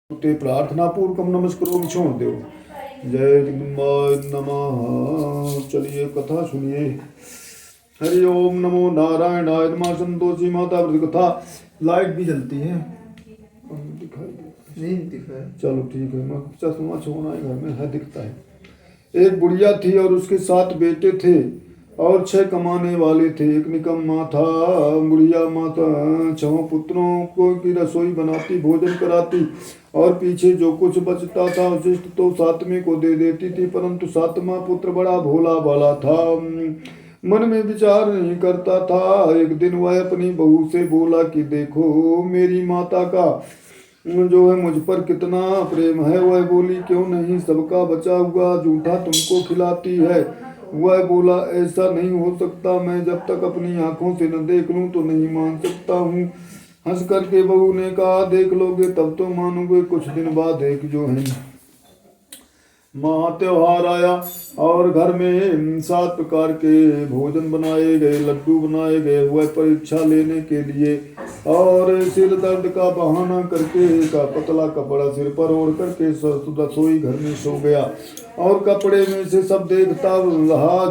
ते प्रार्थना पूर्वक नमस्कारों छोड़ दो। जय जगन्नाथ नमः। चलिए कथा सुनिए। हरि ओम नमो नारायणाय नमः। संतोषी माता व्रत कथा। लाइट भी जलती है, दिखाई नहीं दिखा। चलो ठीक है, मैं चश्मा छोड़ना है, घर में है दिखता है। एक बुढ़िया थी और उसके 7 बेटे थे और 6 कमाने वाले थे। एक निकम्मा था। बुढ़िया माता 6 पुत्रों को की रसोई बनाती, भोजन कराती और पीछे जो कुछ बचता था उचिष्ट तो 7वें को दे देती थी। परंतु 7वां पुत्र बड़ा भोला भाला था, मन में विचार नहीं करता था। एक दिन वह अपनी बहू से बोला कि देखो मेरी माता का जो है मुझ पर कितना प्रेम है। वह बोली क्यों नहीं, सबका बचा हुआ जूठा तुमको खिलाती है। वह बोला ऐसा नहीं हो सकता, मैं जब तक अपनी आंखों से न देख लूं तो नहीं मान सकता हूँ। हंस करके बहू ने कहा देख लोगे तब तो मानोगे। कुछ दिन बाद एक जो है महा त्योहार आया और घर में 7 प्रकार के भोजन बनाए गए, लड्डू बनाए गए। वह परीक्षा लेने के लिए और सिर दर्द का बहाना करके का पतला कपड़ा सिर पर ओढ़ करके रसोई घर में सो गया और कपड़े में से सब देखता रहा।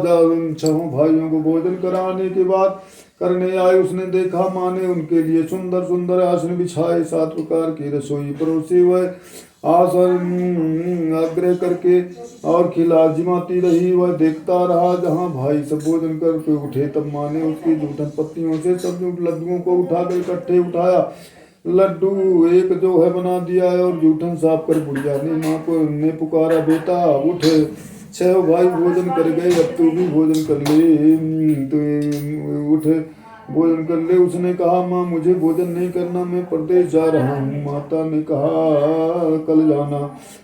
6 भाइयों को भोजन कराने के बाद करने आए, उसने देखा माँ ने उनके लिए सुंदर सुंदर आसन बिछाए, 7 प्रकार की रसोई परोसी। वह आसन आग्रह करके और खिला जिमाती रही। वह देखता रहा। जहाँ भाई सब भोजन करके उठे तब माँ ने उसकी जूठन पत्तियों से सब लड्डुओं को उठाकर इकट्ठे उठाया। लड्डू एक जो है बना दिया है और जूठन साफ कर बुढ़िया ने माँ को ने पुकारा बेटा उठ, 6 भाई भोजन कर गए, अब तू भी भोजन कर ले, तो उठ भोजन कर ले। उसने कहा माँ मुझे भोजन नहीं करना, मैं परदेश जा रहा हूँ। माता ने कहा कल जाना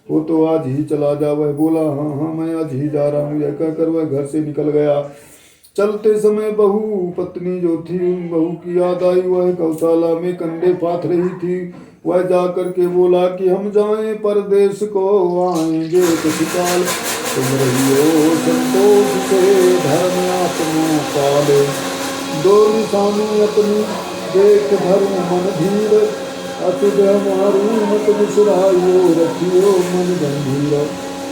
हो तो आज ही चला जा। वह बोला हाँ हाँ मैं आज ही जा रहा हूँ। यह कहकर वह घर से निकल गया। चलते समय बहू पत्नी जो थी उन बहू की याद आई। वह गौशाला में कंडे पाथ रही थी। वह जा करके बोला कि हम जाएं परदेश को आएंगे कुछ काल, तुम रहियो संतोष से धर्म आत्मा पाले। दो निशानी अपनी देख धर्म मन धीर, अशुभ हमारी मत बिसराइयो रखियो मन गंभीर।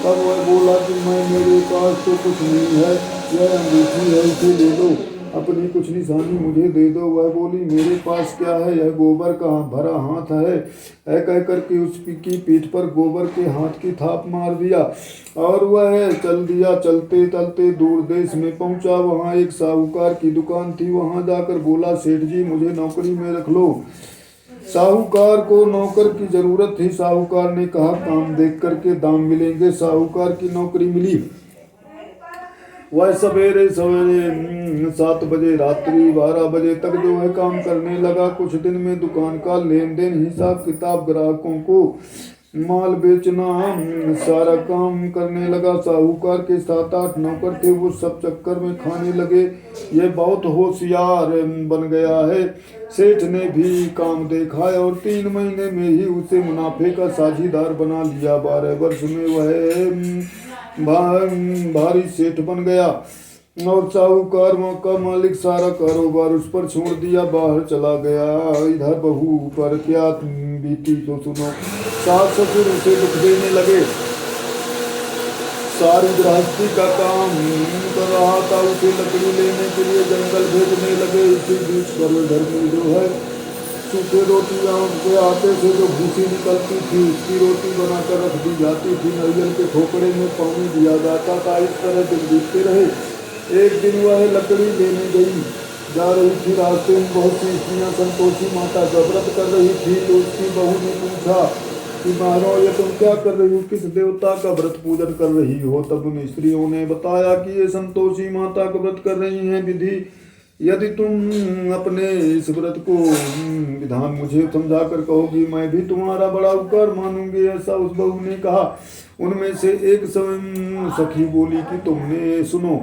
तब वह बोला कि मैं मेरे पास तो कुछ नहीं है, यह अंगूठी है इसे ले दो, अपनी कुछ निशानी मुझे दे दो। वह बोली मेरे पास क्या है, यह गोबर का भरा हाथ है। कह करके उसकी पीठ पर गोबर के हाथ की थाप मार दिया और वह चल दिया। चलते चलते दूर देश में पहुंचा। वहां एक साहूकार की दुकान थी। वहां जाकर बोला सेठ जी मुझे नौकरी में रख लो। साहूकार को नौकर की जरूरत थी। साहूकार ने कहा काम देख करके दाम मिलेंगे। साहूकार की नौकरी मिली। वह सवेरे सवेरे 7 बजे रात्रि 12 बजे तक जो है काम करने लगा। कुछ दिन में दुकान का लेन देन हिसाब किताब, ग्राहकों को माल बेचना, सारा काम करने लगा। साहूकार के 7-8 नौकर थे, वो सब चक्कर में खाने लगे। ये बहुत होशियार बन गया है। सेठ ने भी काम देखा है और 3 महीने में ही उसे मुनाफे का साझीदार बना लिया। 12 वर्ष में वह भारी सेठ बन गया और साहूकार का मालिक सारा कारोबार उस पर छोड़ दिया, बाहर चला गया। इधर बहू पर क्या बीती तो सुनो। सास ससुर उसे दुख देने लगे। सारी गृहस्थी का काम कर रहा था, उसे लकड़ी लेने के लिए जंगल भेजने लगे। इसी बीच पर घर में जो है सूखे रोटियां के आटे से जो भूसी निकलती थी उसकी रोटी बनाकर रख दी जाती थी। नारियल के खोपड़े में पानी दिया जाता था। इस तरह दिन बीतते रहे। एक दिन वह लकड़ी लेने गई, जा रही थी। रास्ते में बहुत सी स्त्रियाँ संतोषी माता का व्रत कर रही थी। तो उसकी बहू ने पूछा कि महाराज ये तुम क्या कर रही हो, किस देवता का व्रत पूजन कर रही हो। तब उन स्त्रियों ने बताया कि ये संतोषी माता का व्रत कर रही हैं। विधि यदि तुम अपने इस व्रत को विधान मुझे समझा कर कहोगी मैं भी तुम्हारा बड़ा उपकार मानूंगी, ऐसा उस बहू ने कहा। उनमें से एक सखी बोली कि तुमने सुनो,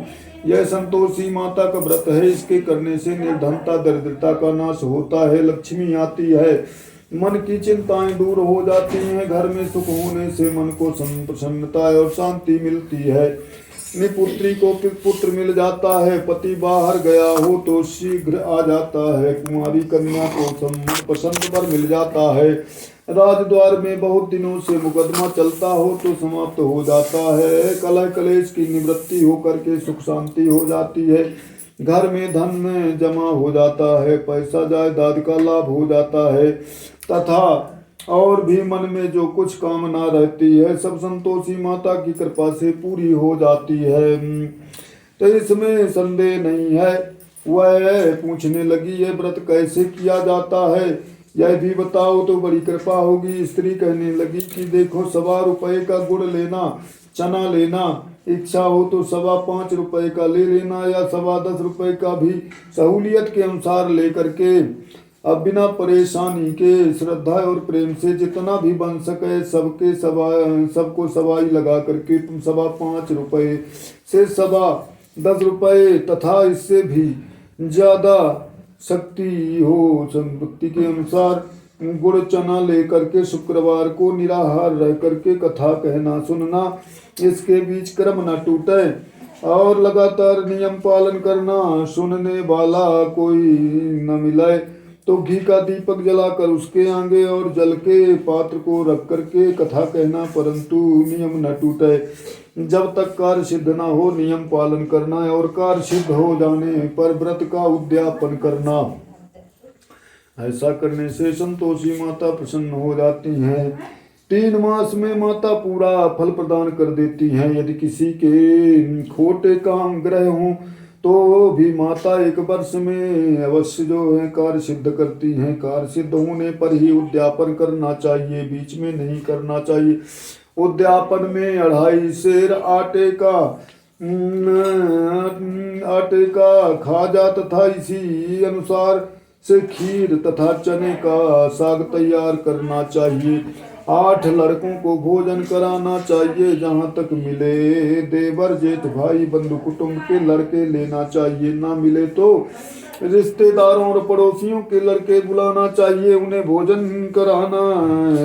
यह संतोषी माता का व्रत है, इसके करने से निर्धनता दरिद्रता का नाश होता है, लक्ष्मी आती है, मन की चिंताएं दूर हो जाती हैं, घर में सुख होने से मन को प्रसन्नता और शांति मिलती है, पुत्री को पुत्र मिल जाता है, पति बाहर गया हो तो शीघ्र आ जाता है, कुमारी कन्या को पसंद पर मिल जाता है, राजद्वार में बहुत दिनों से मुकदमा चलता हो तो समाप्त हो जाता है। कलह कलेश की निवृत्ति होकर के सुख शांति हो जाती है। घर में धन में जमा हो जाता है, पैसा जायदाद का लाभ हो जाता है तथा और भी मन में जो कुछ कामना रहती है सब संतोषी माता की कृपा से पूरी हो जाती है। तो इसमें संदेह नहीं है। वह पूछने लगी, यह व्रत कैसे किया जाता है, यह भी बताओ तो बड़ी कृपा होगी। स्त्री कहने लगी कि देखो, 1.25 का गुड़ लेना, चना लेना, इच्छा हो तो 5.25 का ले लेना या 10.25 का भी सहूलियत के अनुसार लेकर के अब बिना परेशानी के श्रद्धा और प्रेम से जितना भी बन सके सबको सवाई लगा करके तुम 5.25 से 10.25 तथा इससे भी ज्यादा शक्ति हो संपत्ति के अनुसार गुड़ चना लेकर के शुक्रवार को निराहार रह करके कथा कहना सुनना, इसके बीच क्रम न टूटे और लगातार नियम पालन करना। सुनने वाला कोई न मिले तो घी का दीपक जलाकर उसके आगे और जल के पात्र को रख करके कथा कहना, परंतु नियम न टूटे। जब तक कार्य सिद्ध न हो नियम पालन करना और कार्य सिद्ध हो जाने पर व्रत का उद्यापन करना। ऐसा करने से संतोषी माता प्रसन्न हो जाती हैं। 3 मास में माता पूरा फल प्रदान कर देती हैं। यदि किसी के खोटे काम ग्रह हों तो भी माता 1 वर्ष में अवश्य जो है कार्य सिद्ध करती हैं। कार्य सिद्ध होने पर ही उद्यापन करना चाहिए, बीच में नहीं करना चाहिए। उद्यापन में 2.5 सेर आटे का खाजा तथा इसी अनुसार से खीर तथा चने का साग तैयार करना चाहिए। 8 लड़कों को भोजन कराना चाहिए। जहाँ तक मिले देवर जेठ भाई बंधु कुटुंब के लड़के लेना चाहिए, ना मिले तो रिश्तेदारों और पड़ोसियों के लड़के बुलाना चाहिए। उन्हें भोजन कराना,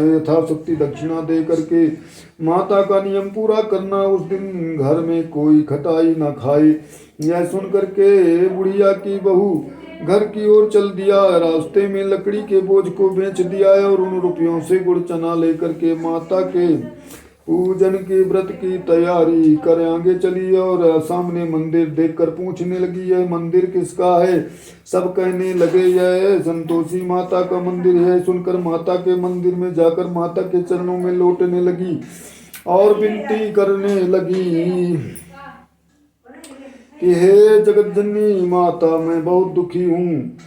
यथाशक्ति दक्षिणा दे करके माता का नियम पूरा करना। उस दिन घर में कोई खटाई न खाए। यह सुन करके बुढ़िया की बहू घर की ओर चल दिया। रास्ते में लकड़ी के बोझ को बेच दिया और उन रुपयों से गुड़ चना लेकर के माता के पूजन के व्रत की तैयारी कर आगे चली और सामने मंदिर देखकर पूछने लगी, यह मंदिर किसका है? सब कहने लगे, यह संतोषी माता का मंदिर है। सुनकर माता के मंदिर में जाकर माता के चरणों में लौटने लगी और विनती करने लगी कि हे जगतजननी माता, मैं बहुत दुखी हूँ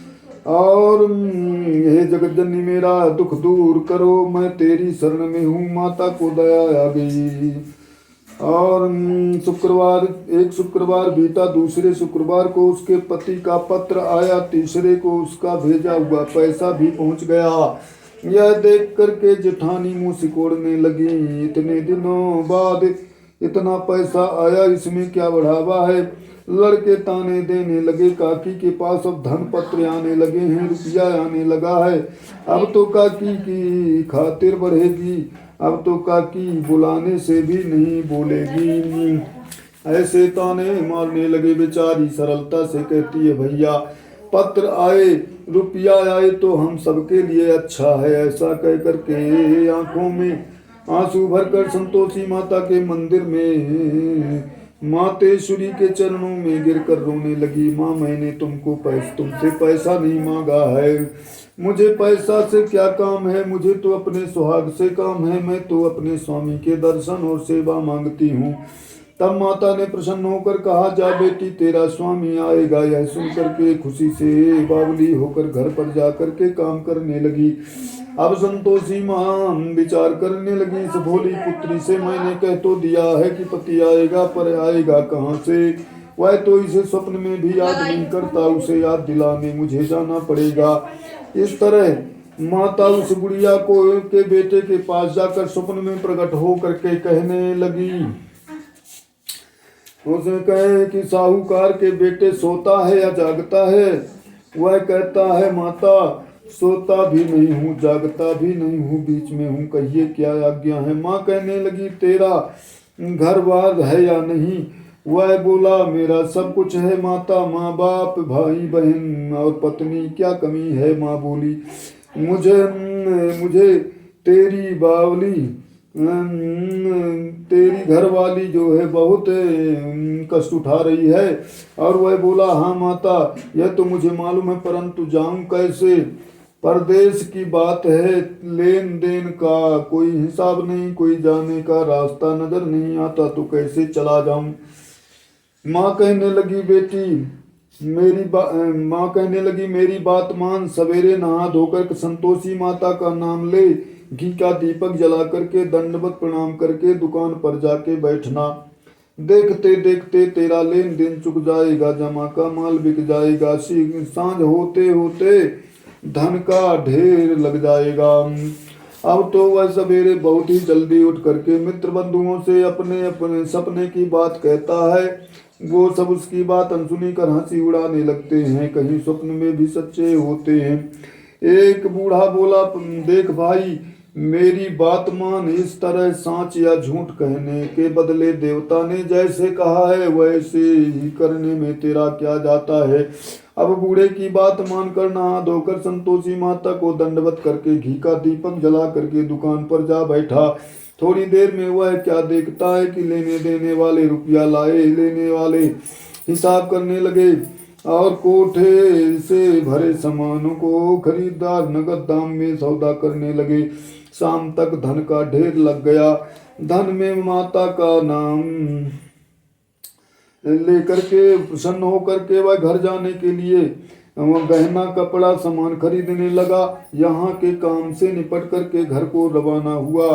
और हे जगतजननी मेरा दुख दूर करो, मैं तेरी शरण में हूँ। माता को दया आ गई और एक शुक्रवार बीता, दूसरे शुक्रवार को उसके पति का पत्र आया, तीसरे को उसका भेजा हुआ पैसा भी पहुँच गया। यह देख करके जेठानी मुँह सिकोड़ने लगी, इतने दिनों बाद इतना पैसा आया, इसमें क्या बढ़ावा है? लड़के ताने देने लगे, काकी के पास अब धन पत्र आने लगे हैं, रुपया आने लगा है, अब तो काकी की खातिर बढ़ेगी, अब तो काकी बुलाने से भी नहीं बोलेगी। ऐसे ताने मारने लगे। बेचारी सरलता से कहती है, भैया पत्र आए, रुपया आए तो हम सबके लिए अच्छा है। ऐसा कह करके आंखों में आंसू भरकर संतोषी माता के मंदिर में मातेश्वरी के चरणों में गिरकर रोने लगी। माँ, मैंने तुमसे पैसा नहीं मांगा है, मुझे पैसा से क्या काम है, मुझे तो अपने सुहाग से काम है, मैं तो अपने स्वामी के दर्शन और सेवा मांगती हूँ। तब माता ने प्रसन्न होकर कहा, जा बेटी, तेरा स्वामी आएगा। यह सुनकर के खुशी से बावली होकर घर पर जाकर के काम करने लगी। अब संतोषी माँ विचार करने लगी, इस भोली पुत्री से मैंने कह तो दिया है कि पति आएगा, पर आएगा कहाँ से? वह तो इसे स्वप्न में भी याद नहीं करता, उसे याद दिलाने मुझे जाना पड़ेगा। इस तरह माता उस बुढ़िया को के बेटे के पास जाकर स्वप्न में प्रकट हो करके कहने लगी, उसने कहे कि साहूकार के बेटे सोता है या जागता है? वह कहता है, माता सोता भी नहीं हूँ, जागता भी नहीं हूँ, बीच में हूँ, कहिए क्या आज्ञा है? माँ कहने लगी, तेरा घर बार है या नहीं? वह बोला, मेरा सब कुछ है माता, माँ बाप भाई बहन और पत्नी, क्या कमी है? माँ बोली, मुझे तेरी बावली तेरी घरवाली जो है बहुत कष्ट उठा रही है। और वह बोला, हाँ माता, यह तो मुझे मालूम है, परंतु जाऊं कैसे? परदेश की बात है, लेन देन का कोई हिसाब नहीं, कोई जाने का रास्ता नजर नहीं आता, तो कैसे चला जाऊं? माँ कहने लगी, माँ कहने लगी, मेरी बात मान, सवेरे नहा धोकर संतोषी माता का नाम ले, घी का दीपक जला करके दंडवत प्रणाम करके दुकान पर जाके बैठना। देखते देखते तेरा लेन देन चुक जाएगा, जमा का माल बिक जाएगा, सांझ होते होते धन का ढेर लग जाएगा। अब तो वह सवेरे बहुत ही जल्दी उठ करके मित्र बंधुओं से अपने अपने सपने की बात कहता है। वो सब उसकी बात अनसुनी कर हंसी उड़ाने लगते हैं, कहीं स्वप्न में भी सच्चे होते हैं। एक बूढ़ा बोला, देख भाई, मेरी बात मान, इस तरह सांच या झूठ कहने के बदले देवता ने जैसे कहा है वैसे ही करने में तेरा क्या जाता है। अब बूढ़े की बात मानकर नहा धोकर संतोषी माता को दंडवत करके घी का दीपक जला करके दुकान पर जा बैठा। थोड़ी देर में वह क्या देखता है कि लेने देने वाले रुपया लाए, लेने वाले हिसाब करने लगे और कोठे से भरे सामानों को खरीदार नगद दाम में सौदा करने लगे। शाम तक धन का ढेर लग गया। धन में माता का नाम लेकर के प्रसन्न होकर के वह घर जाने के लिए गहना कपड़ा सामान खरीदने लगा। यहाँ के काम से निपट करके घर को रवाना हुआ।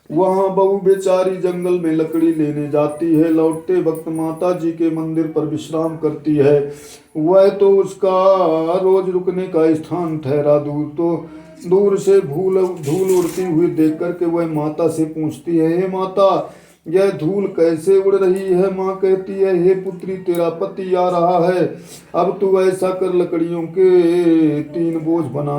वहाँ बहू बेचारी जंगल में लकड़ी लेने जाती है। लौटते वक्त माता जी के मंदिर पर विश्राम करती है। वह तो उसका रोज रुकने का स्थान ठहरा दूर, तो दूर से धूल उड़ती हुई देख करके वह माता से पूछती है, हे माता, यह धूल कैसे उड़ रही है? माँ कहती है, हे पुत्री, तेरा पति आ रहा है। अब तू ऐसा कर, लकड़ियों के 3 बोझ बना,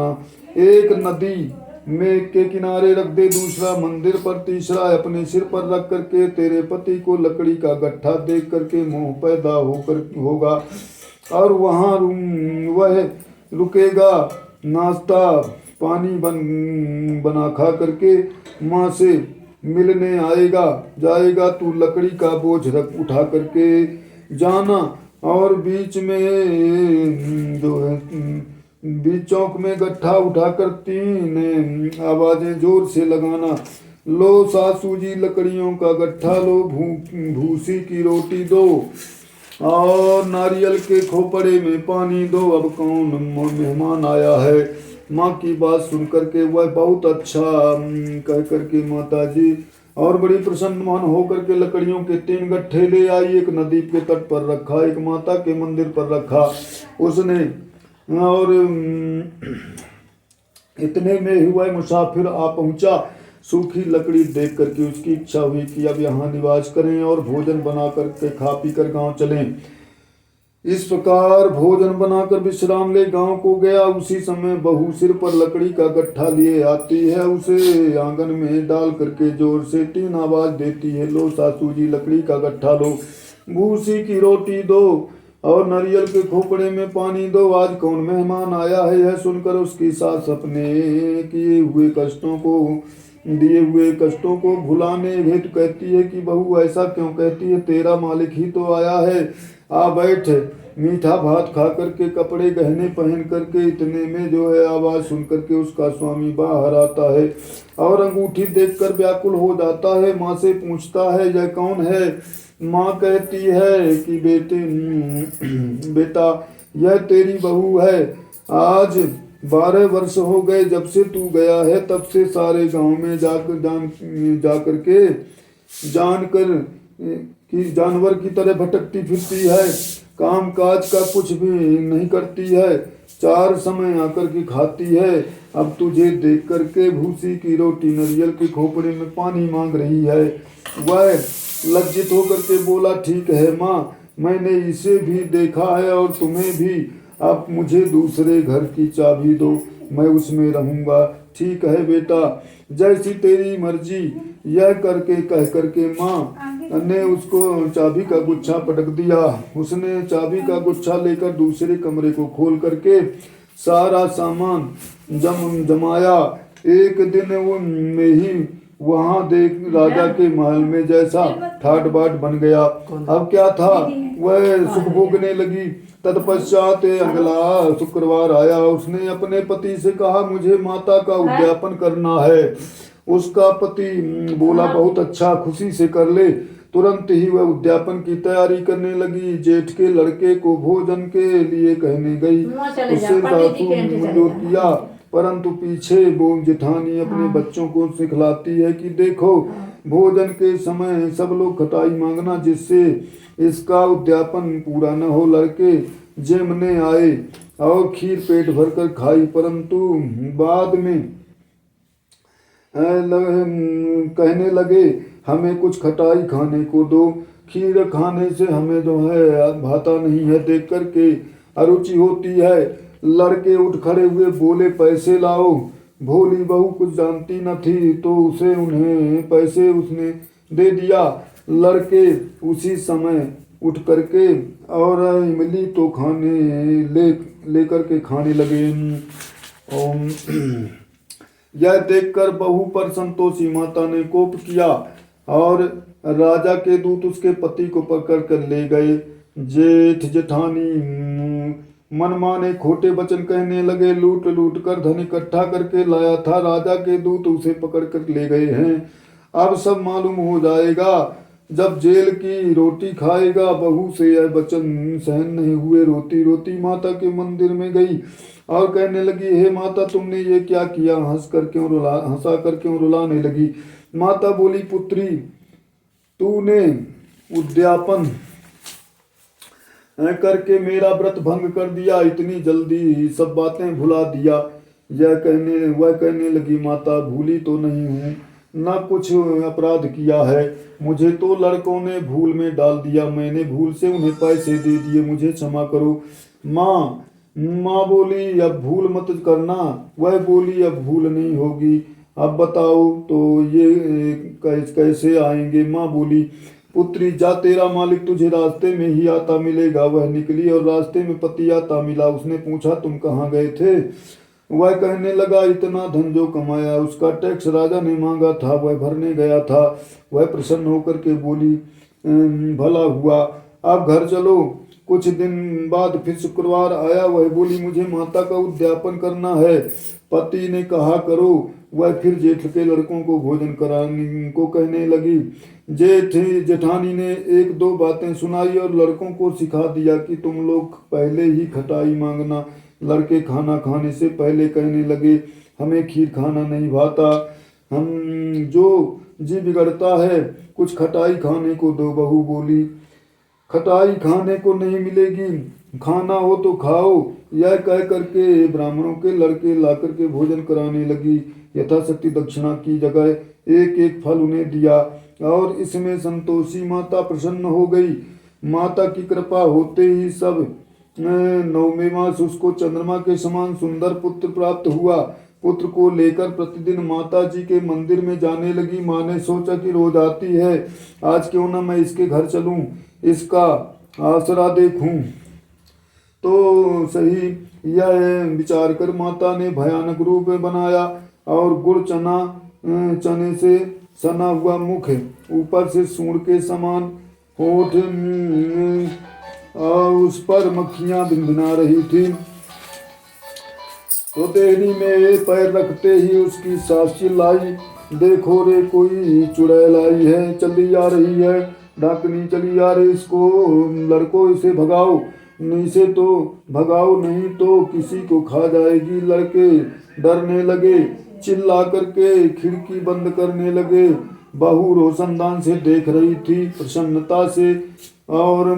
एक नदी में के किनारे रख दे, दूसरा मंदिर पर, तीसरा अपने सिर पर रख करके तेरे पति को लकड़ी का गट्ठा देख करके मोह पैदा होगा और वहाँ वह रुकेगा, नाश्ता पानी बना खा करके माँ से मिलने जाएगा। तू लकड़ी का बोझ उठा करके जाना और बीच में जो है बीच चौक में गट्ठा उठाकर 3 आवाजें जोर से लगाना, लो सासू जी लकड़ियों का गट्ठा लो, भूसी की रोटी दो और नारियल के खोपड़े में पानी दो, अब कौन मेहमान आया है। माँ की बात सुन करके वह बहुत अच्छा कह करके माता जी और बड़ी प्रसन्न मन होकर के लकड़ियों के 3 गट्ठे ले आई। एक नदी के तट पर रखा, एक माता के मंदिर पर रखा उसने। और इतने में ही वह मुसाफिर आ पहुंचा। सूखी लकड़ी देख करके उसकी इच्छा हुई कि अब यहाँ निवास करें और भोजन बना करके खा पी कर गाँव चलें। इस प्रकार भोजन बनाकर विश्राम ले गांव को गया। उसी समय बहू सिर पर लकड़ी का गट्ठा लिए आती है। उसे आंगन में डाल करके जोर से 3 आवाज देती है, लो सासू जी लकड़ी का गट्ठा लो, भूसी की रोटी दो और नारियल के खोपड़े में पानी दो, आज कौन मेहमान आया है। यह सुनकर उसकी सास अपने दिए हुए कष्टों को भुलाने हेतु कहती है कि बहू ऐसा क्यों कहती है, तेरा मालिक ही तो आया है, आ बैठ। मीठा भात खा करके कपड़े गहने पहन करके इतने में जो है आवाज सुन करके उसका स्वामी बाहर आता है और अंगूठी देखकर व्याकुल हो जाता है। माँ से पूछता है, यह कौन है? माँ कहती है कि बेटा यह तेरी बहू है। आज 12 वर्ष हो गए जब से तू गया है, तब से सारे गांव में जाकर के जानकर कि जानवर की तरह भटकती फिरती है, काम काज का कुछ भी नहीं करती है, 4 समय आकर के खाती है। अब तुझे देख करके भूसी की रोटी नारियल के खोपड़े में पानी मांग रही है। वह लज्जित होकर के बोला, ठीक है माँ, मैंने इसे भी देखा है और तुम्हें भी। अब मुझे दूसरे घर की चाबी दो, मैं उसमें रहूंगा। ठीक है बेटा, जैसी तेरी मर्जी, यह करके कह करके माँ ने उसको चाबी का गुच्छा पटक दिया। उसने चाबी का गुच्छा लेकर दूसरे कमरे को खोल करके सारा सामान जमाया। एक दिन वो में ही वहां देख राजा के महल में जैसा ठाट बाट बन गया। अब क्या था, वह सुख भोगने लगी। तत्पश्चात अगला शुक्रवार आया। उसने अपने पति से कहा, मुझे माता का उद्यापन करना है। उसका पति बोला, बहुत अच्छा, खुशी से कर ले। तुरंत ही वह उद्यापन की तैयारी करने लगी। जेठ के लड़के को भोजन के लिए कहने गई। उससे सासू मंजूर किया, परंतु पीछे वो जेठानी अपने बच्चों को सिखलाती है कि देखो, भोजन के समय सब लोग खटाई मांगना, जिससे इसका उद्यापन पूरा न हो। लड़के जेमने आए और खीर पेट भरकर खाई, परंतु बाद में कहने लगे, हमें कुछ खटाई खाने को दो, खीर खाने से हमें जो है भाता नहीं है, देख करके अरुचि होती है। लड़के उठ खड़े हुए, बोले, पैसे लाओ। भोली बहू कुछ जानती न थी, तो उसे उन्हें पैसे उसने दे दिया। लड़के उसी समय उठ करके और इमली तो ले करके खाने लगे। ओम यह देखकर बहू पर संतोषी माता ने कोप किया और राजा के दूत उसके पति को पकड़ कर ले गए। जेठ जेठानी मनमाने खोटे वचन कहने लगे। लूट लूट कर धन इकट्ठा करके लाया था, राजा के दूत उसे पकड़ कर ले गए हैं। अब सब मालूम हो जाएगा जब जेल की रोटी खाएगा। बहू से यह वचन सहन नहीं हुए, रोती रोती माता के मंदिर में गई और कहने लगी, हे माता, तुमने ये क्या किया? हंसा कर क्यों रुलाने लगी? माता बोली, पुत्री, तूने उद्यापन करके मेरा व्रत भंग कर दिया, इतनी जल्दी सब बातें भुला दिया। वह कहने लगी, माता, भूली तो नहीं हूँ, न कुछ अपराध किया है। मुझे तो लड़कों ने भूल में डाल दिया, मैंने भूल से उन्हें पैसे दे दिए, मुझे क्षमा करो। माँ बोली, अब भूल मत करना। वह बोली, अब भूल नहीं होगी। अब बताओ तो ये कैसे आएंगे? माँ बोली, पुत्री, जा, तेरा मालिक तुझे रास्ते में ही आता मिलेगा। वह निकली और रास्ते में पति आता मिला। उसने पूछा, तुम कहाँ गए थे? वह कहने लगा, इतना धन जो कमाया उसका टैक्स राजा ने मांगा था, वह भरने गया था। वह प्रसन्न होकर के बोली, भला हुआ, अब घर चलो। कुछ दिन बाद फिर शुक्रवार आया। वह बोली, मुझे माता का उद्यापन करना है। पति ने कहा, करो। वह फिर जेठ के लड़कों को भोजन कराने को कहने लगी। जेठानी ने एक दो बातें सुनाई और लड़कों को सिखा दिया कि तुम लोग पहले ही खटाई मांगना। लड़के खाना खाने से पहले कहने लगे, हमें खीर खाना नहीं भाता, हम जो जी बिगड़ता है, कुछ खटाई खाने को दो। बहू बोली, खटाई खाने को नहीं मिलेगी, खाना हो तो खाओ। यह कह करके ब्राह्मणों के लड़के ला करके भोजन कराने लगी। यथाशक्ति दक्षिणा की जगह एक एक फल उन्हें दिया और इसमें संतोषी माता प्रसन्न हो गई। माता की कृपा होते ही सब 9वें मास उसको चंद्रमा के समान सुंदर पुत्र प्राप्त हुआ। पुत्र को लेकर प्रतिदिन माता जी के मंदिर में जाने लगी। माँ ने सोचा कि रोज आती है, आज क्यों ना मैं इसके घर चलूं, इसका आसरा देखूं। तो सही यह विचार कर माता ने भयानक रूप बनाया और गुड़ चने से सना हुआ मुख, ऊपर से सूंड के समान होठ, और उस पर मक्खियां भिनभिना रही थी। तो देहरी में पैर रखते ही उसकी सास चिल्लाई, देखो रे, कोई चुड़ैल आई है, चली आ रही है, डाकनी चली आ रही, इसको लड़को, इसे भगाओ, नहीं तो किसी को खा जाएगी। लड़के डरने लगे, चिल्ला करके खिड़की बंद करने लगे। बहू रोशनदान से देख रही थी प्रसन्नता से और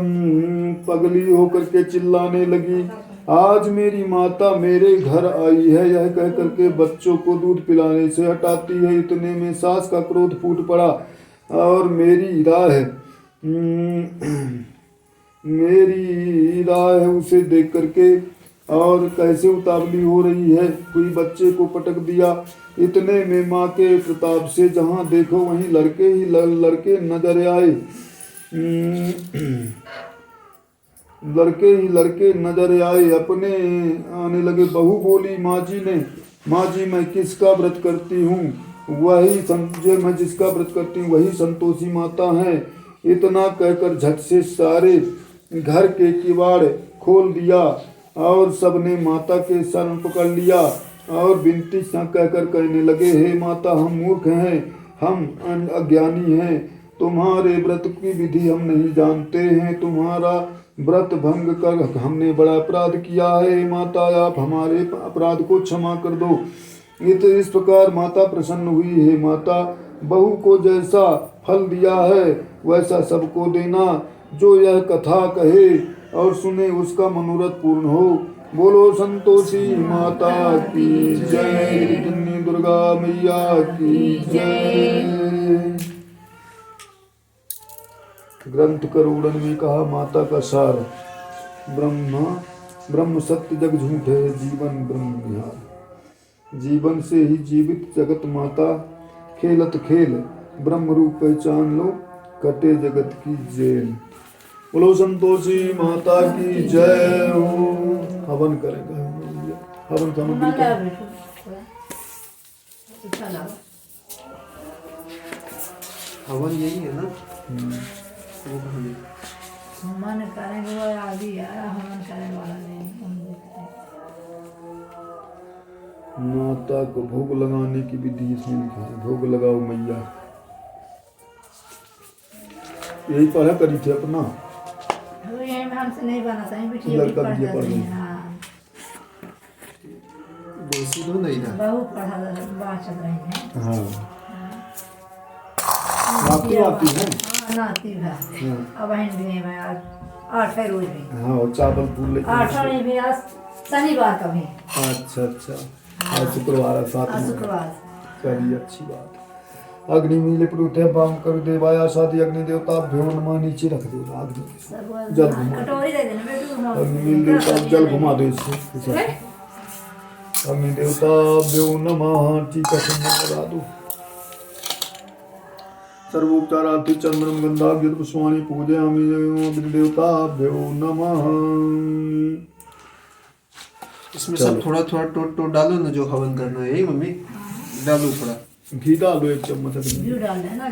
पगली होकर के चिल्लाने लगी, आज मेरी माता मेरे घर आई है। यह कह करके बच्चों को दूध पिलाने से हटाती है। इतने में सास का क्रोध फूट पड़ा और मेरी राह है उसे देख करके, और कैसे उतावली हो रही है, कोई बच्चे को पटक दिया। इतने में माँ के प्रताप से जहाँ देखो वहीं लड़के नजर आए। लड़के नजर आए, अपने आने लगे। बहू बोली, माँ जी ने माँ जी मैं किसका व्रत करती हूँ वही जो मैं जिसका व्रत करती हूँ वही संतोषी माता है। इतना कहकर झट से सारे घर के किवाड़ खोल दिया और सबने माता के शरण पकड़ लिया और विनती सा कहकर कहने लगे, हे माता हम मूर्ख हैं, हम अज्ञानी हैं, तुम्हारे व्रत की विधि हम नहीं जानते हैं, तुम्हारा व्रत भंग कर हमने बड़ा अपराध किया है, हे माता आप हमारे अपराध को क्षमा कर दो। इस प्रकार माता प्रसन्न हुई, हे माता बहू को जैसा फल दिया है वैसा सबको देना, जो यह कथा कहे और सुने उसका मनोरथ पूर्ण हो। बोलो संतोषी माता की जय, जननी दुर्गा मैया की जय। ग्रंथ करोड़न में कहा माता का सार, ब्रह्म सत्य जग झूठ है, जीवन ब्रह्म विहार। जीवन से ही जीवित जगत माता, खेलत खेल ब्रह्म रूप पहचान लो, कटे जगत की जेल। बोलो संतोषी माता की जय हो। हवन करेंगे, हवन सामग्री हवन यही है ना। हवन करेंगे वो आदि यार, हवन करने वाला नहीं। माता को भोग लगाने की विधि इसमें लिखा है, भोग लगाओ मैया। यही पढ़ा करी थी अपना हमसे नहीं बना था, लड़का भी पढ़ रही है। देसी दो नहीं था, बहुत पढ़ा बात चल रही है। हाँ नाती आती है। हाँ नाती है। अब बहन भी है, मैं आज 8 रोज भी। हाँ और चावल फूल लेके 8 भी आज शनिवार का भी। अच्छा अच्छा, आज शुक्रवार है, 7 शुक्रवार। चलिए अच्छी बात। अग्नि मिले पड़ूते बाम कर देवाया साथी अग्नि देवता भ्यो नमः, नीचे रख दो अग्नि जल घुमा, कटोरी दे देना बेटू। अग्नि मिल देवता जल घुमा दो इससे। अग्नि देवता भ्यो नमः, टीका लगा दो। सर्वोपचारार्थी चंद्रम गंधाभ्युत पुष्पाणि पूजयामि, अग्नि देवता भ्यो नमः। इसमें सब थोड़ा थोड़ा टोट डालो ना, जो हवन करना है। यही मम्मी डालो, थोड़ा घी डालो 1 चम्मच। घी डाल देना।